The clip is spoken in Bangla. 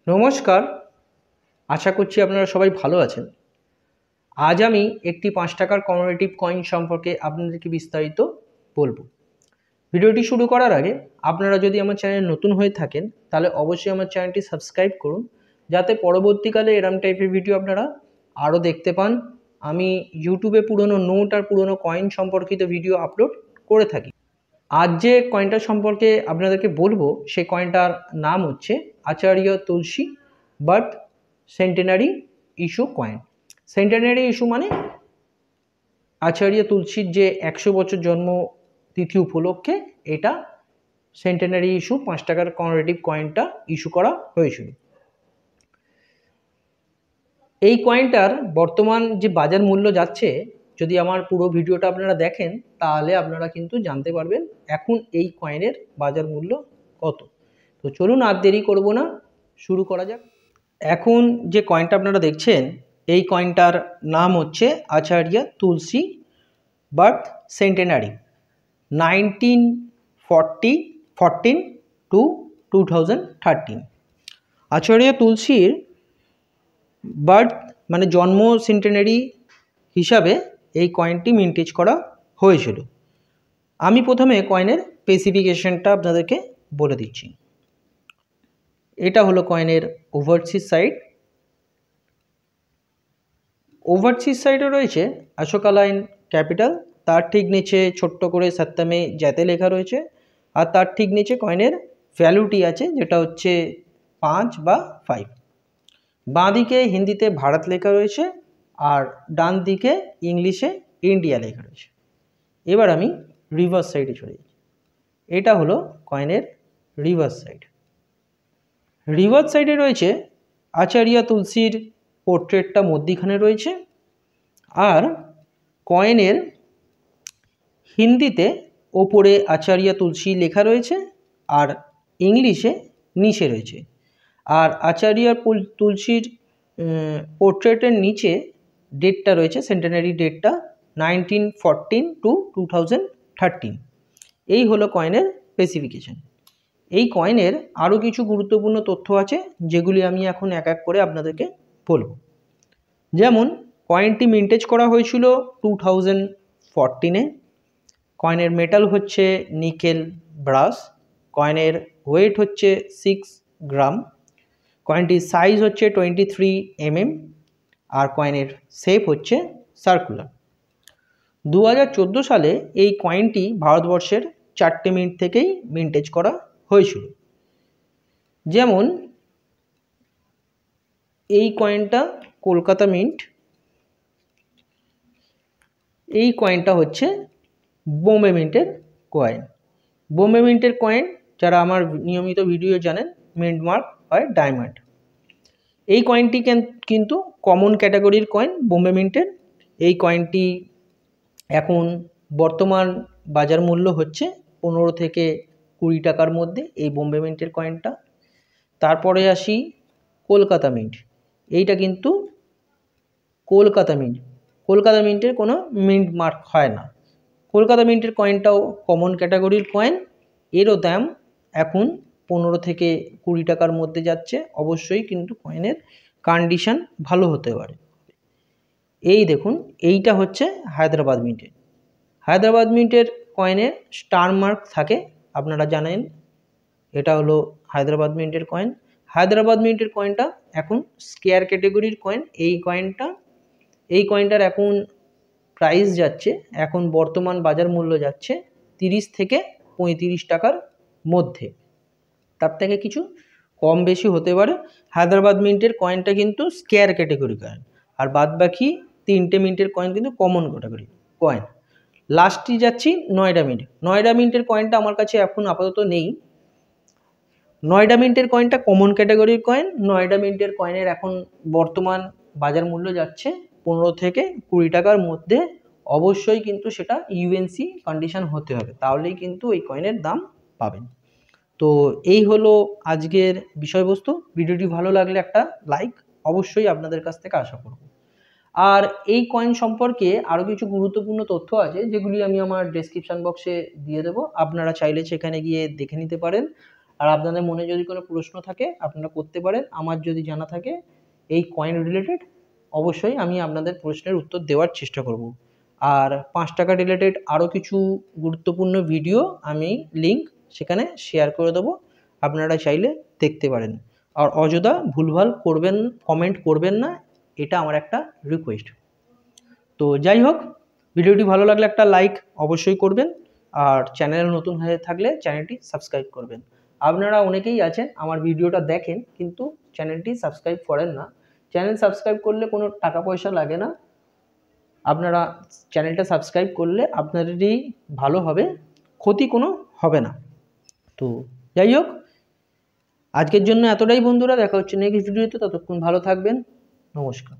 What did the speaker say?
নমস্কার, আশা করছি আপনারা সবাই ভালো আছেন। আজ আমি একটি ৫ টাকার কমেমোরেটিভ কয়েন সম্পর্কে আপনাদেরকে বিস্তারিত বলব। ভিডিওটি শুরু করার আগে আপনারা যদি আমার চ্যানেলে নতুন হয়ে থাকেন তাহলে অবশ্যই আমার চ্যানেলটি সাবস্ক্রাইব করুন, যাতে পরবর্তীকালে এরম টাইপের ভিডিও আপনারা আরও দেখতে পান। আমি ইউটিউবে পুরনো নোট আর পুরনো কয়েন সম্পর্কিত ভিডিও আপলোড করে থাকি। আজ যে কয়েনটা সম্পর্কে আপনাদেরকে বলবো সেই কয়েনটার নাম হচ্ছে Acharya Tulsi birth centenary issue coin. Centenary issue মানে আচার্য তুলসীর যে ১০০ বছর জন্ম তিথি উপলক্ষে এটা সেন্টেনারি ইস্যু ৫ টাকার কমেমোরেটিভ কয়েনটা ইস্যু করা হয়েছিল। এই কয়েনটার বর্তমান যে বাজার মূল্য যাচ্ছে, যদি আমার পুরো ভিডিওটা আপনারা দেখেন তাহলে আপনারা কিন্তু জানতে পারবেন এখন এই কয়েনের বাজার মূল্য কত। তো চলুন আর দেরি করব না, শুরু করা যাক। এখন যে কয়েনটা আপনারা দেখছেন এই কয়েনটার নাম হচ্ছে Acharya Tulsi birth centenary 1914 two 2013। আচার্য তুলসীর বার্থ মানে জন্ম সেন্টেনারি হিসাবে এই কয়েনটি মিন্টেজ করা হয়েছিল। আমি প্রথমে কয়েনের স্পেসিফিকেশনটা আপনাদেরকে বলে দিচ্ছি। এটা হলো কয়েনের ওভারসিজ সাইড। ওভারসিজ সাইডে রয়েছে অশোকা লাইন ক্যাপিটাল, তার ঠিক নিচে ছোট্ট করে সত্যমে জয়তে লেখা রয়েছে, আর তার ঠিক নিচে কয়েনের ভ্যালুটি আছে যেটা হচ্ছে 5 বা 5। বাঁ দিকে হিন্দিতে ভারত লেখা রয়েছে আর ডান দিকে ইংলিশে ইন্ডিয়া লেখা রয়েছে। এবার আমি রিভার্স সাইডে চলে যাই। এটা হলো কয়েনের রিভার্স সাইড। রিভার্স সাইডে রয়েছে আচার্য তুলসীর পোর্ট্রেটটা মধ্যিখানে রয়েছে, আর কয়েনের হিন্দিতে ওপরে আচার্য তুলসী লেখা রয়েছে আর ইংলিশে নিচে রয়েছে। আর আচার্য তুলসীর পোর্ট্রেটের নিচে ডেটটা রয়েছে, সেন্টেনারি ডেটটা 1914 টু 2013। এই হলো কয়েনের স্পেসিফিকেশন। এই কয়েনের আরও কিছু গুরুত্বপূর্ণ তথ্য আছে যেগুলি আমি এখন এক এক করে আপনাদেরকে বলবো। যেমন কয়েনটি মিন্টেজ করা হয়েছিল 2014-এ। কয়েনের মেটাল হচ্ছে নিকেল ব্রাস। কয়েনের ওয়েট হচ্ছে 6 গ্রাম। কয়েনটির সাইজ হচ্ছে 23 mm আর কয়েনের শেপ হচ্ছে সার্কুলার। 2014 সালে এই কয়েনটি ভারতবর্ষের 4টে মিন্ট থেকেই মিন্টেজ করা হয়েছিল। যেমন এই কয়েনটা কলকাতা মিন্ট, এই কয়েনটা হচ্ছে বোম্বে মিন্টের কয়েন। বোম্বে মিন্টের কয়েন যারা আমার নিয়মিত ভিডিও জানেন, মিন্ট মার্ক হয় ডায়মন্ড। এই কয়েনটি কিন্তু কমন ক্যাটাগরির কয়েন বোম্বে মিন্টের। এই কয়েনটি এখন বর্তমান বাজার মূল্য হচ্ছে 15 থেকে 20 টাকার মধ্যে এই বোম্বে মিন্টের কয়েনটা। তারপরে আসি কলকাতা মিন্ট। এইটা কিন্তু কলকাতা মিন্ট, কলকাতা মিন্টের কোনো মিন্ট মার্ক হয় না। কলকাতা মিন্টের কয়েনটাও কমন ক্যাটাগরির কয়েন, এরও দাম এখন 15 থেকে 20 টাকার মধ্যে যাচ্ছে। অবশ্যই কিন্তু কয়েনের কন্ডিশন ভালো হতে পারে। এই দেখুন, এইটা হচ্ছে হায়দ্রাবাদ মিন্টের। হায়দ্রাবাদ মিন্টের কয়েনে স্টার মার্ক থাকে, আপনারা জানেন। এটা হলো হায়দ্রাবাদ মিন্টের কয়েন। হায়দ্রাবাদ মিন্টের কয়েনটা এখন স্কেয়ার ক্যাটাগরির কয়েন। এই কয়েনটার এখন প্রাইস যাচ্ছে, এখন বর্তমান বাজার মূল্য যাচ্ছে 30 থেকে 35 টাকার মধ্যে। তার থেকে কিছু কম বেশি হতে পারে। হায়দ্রাবাদ মিন্টের কয়েনটা কিন্তু স্কেয়ার ক্যাটাগরি কয়েন, আর বাদ বাকি 3টে মিন্টের কয়েন কিন্তু কমন ক্যাটাগরি কয়েন। লাস্টই যাচ্ছি নয়ডা মিন্ট। নয়ডা মিন্টের কয়েনটা আমার কাছে এখন আপাতত নেই। নয়ডা মিন্টের কয়েনটা কমন ক্যাটাগরির কয়েন। নয়ডা মিন্টের কয়েনের এখন বর্তমান বাজার মূল্য যাচ্ছে 15 থেকে 20 টাকার মধ্যে। অবশ্যই কিন্তু সেটা ইউএনসি কন্ডিশন হতে হবে, তাহলেই কিন্তু এই কয়েনের দাম পাবেন। তো এই হলো আজকের বিষয়বস্তু। ভিডিওটি ভালো লাগলে একটা লাইক অবশ্যই আপনাদের কাছ থেকে আশা করব। আর এই কয়েন সম্পর্কে আরও কিছু গুরুত্বপূর্ণ তথ্য আছে যেগুলি আমি আমার ডেসক্রিপশান বক্সে দিয়ে দেবো, আপনারা চাইলে সেখানে গিয়ে দেখে নিতে পারেন। আর আপনাদের মনে যদি কোনো প্রশ্ন থাকে আপনারা করতে পারেন, আমার যদি জানা থাকে এই কয়েন রিলেটেড অবশ্যই আমি আপনাদের প্রশ্নের উত্তর দেওয়ার চেষ্টা করব। আর 5 টাকা রিলেটেড আরও কিছু গুরুত্বপূর্ণ ভিডিও আমি লিঙ্ক সেখানে শেয়ার করে দেবো, আপনারা চাইলে দেখতে পারেন। আর অযথা ভুলভাল করবেন, কমেন্ট করবেন না, এটা আমার একটা রিকোয়েস্ট। তো যাই হোক, ভিডিওটি ভালো লাগলে একটা লাইক অবশ্যই করবেন, আর চ্যানেল নতুন হয়ে থাকলে চ্যানেলটি সাবস্ক্রাইব করবেন। আপনারা অনেকেই আছেন আমার ভিডিওটা দেখেন কিন্তু চ্যানেলটি সাবস্ক্রাইব করেন না। চ্যানেল সাবস্ক্রাইব করলে কোনো টাকা পয়সা লাগে না, আপনারা চ্যানেলটা সাবস্ক্রাইব করলে আপনাদেরই ভালো হবে, ক্ষতি কোনো হবে না। তো যাই হোক, আজকের জন্য এতটাই বন্ধুরা, দেখা হচ্ছে নেক্সট ভিডিওতে, ততক্ষণ ভালো থাকবেন, নমস্কার।